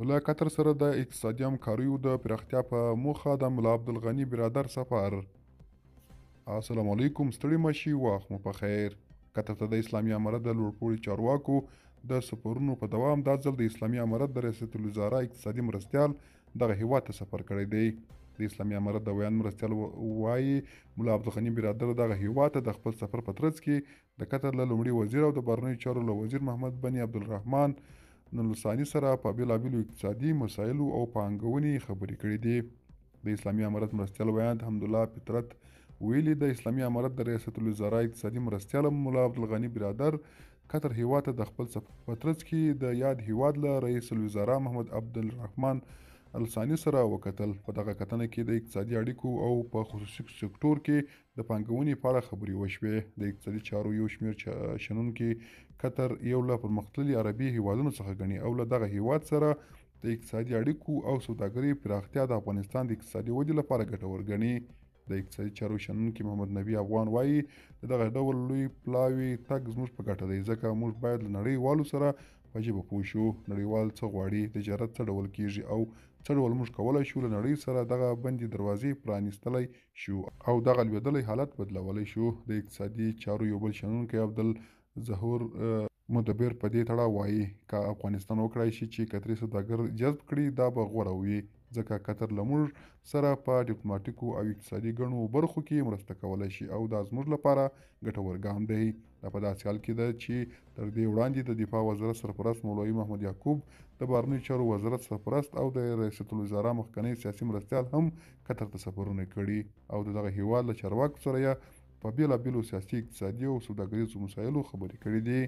له قطر سره د اقتصادي همکاریو د پراختیا په موخه د ملا عبدالغني برادر سفر. السلام علیکم، ستړي مشي، وخت مو په خیر. قطر ته د اسلامي امارت د لوړپوړي چارواکو د سفرونو په دوام دا ځل د اسلامي امارت د ریاست الوزرا اقتصادي مرستیال دغه هیواد ته سفر کړی دی. د اسلامي امارت د ویان مرستیال وایي ملا عبدالغني برادر دغه هیواد ته د خپل سفر په ترڅ کې د قطر له لومړي وزیر او د بهرنیو چارو له وزیر محمد بن عبدالرحمن نلساني سره په بېلابېلو اقتصادي مسایلو او پانګونې خبرې کړې دي. د اسلامي امارت مرستیال ویاند حمدالله فطرت ویلي د اسلامي امارت د ریاست الوزرا اقتصادي مرستیال ملا عبدالغني برادر قطر هیواد ته د خپل سفر په ترڅ کې د یاد هیواد له رئیس الوزرا محمد عبدالرحمن الثاني سره وکتل. په دغه کتنه کې د اقتصادي اړیکو او په خصوصي سکتور کې د پانګونې په اړه خبرې وشوې. د اقتصادي چارو یو شمېر شنونکي قطر یو له پرمختللي عربي هیوادونو څخه ګڼي او له دغه هیواد سره د اقتصادي اړیکو او سوداګرۍ پراختیا د افغانستان د اقتصادي ودې لپاره ګټور ګڼي. د اقتصادي چارو شنونکي محمد نبي افغان وایي د دغه ډول لوی پلاوي تګ زموږ په ګټه دی، ځکه موږ باید له نړیوالو سره په ژبه پوه شو. نړیوال څه غواړي، تجارت څه ډول کیږي او څه ډول موږ کولی شو له نړۍ سره دغه بندې دروازې پرانیستلی شو او دغه لوېدلی حالت بدلولی شو. د اقتصادي چارو یو بل شنونکی عبدالظهور مدبر په دې تړاو وایي که افغانستان وکړای شي چې قطري سوداګر جذب کړي دا به غوره وي، ځکه قطر له موږ سره په ډیپلوماټیکو او اقتصادي ګڼو برخو کې مرسته کولی شي او دا زموږ لپاره ګټور ګام دی. دا په داسې حال کې ده چې تر دې وړاندې د دفاع وزارت سرپرست مولوي محمد یعقوب، د بهرنیو چارو وزارت سرپرست او د ریاست الوزرا مخکنی سیاسي مرستیال هم قطر ته سفرونه کړي او د دغه هیواد له چارواکو سره یې په بېلابېلو سیاسي، اقتصادي او سوداګریزو مسایلو خبرې کړې دي.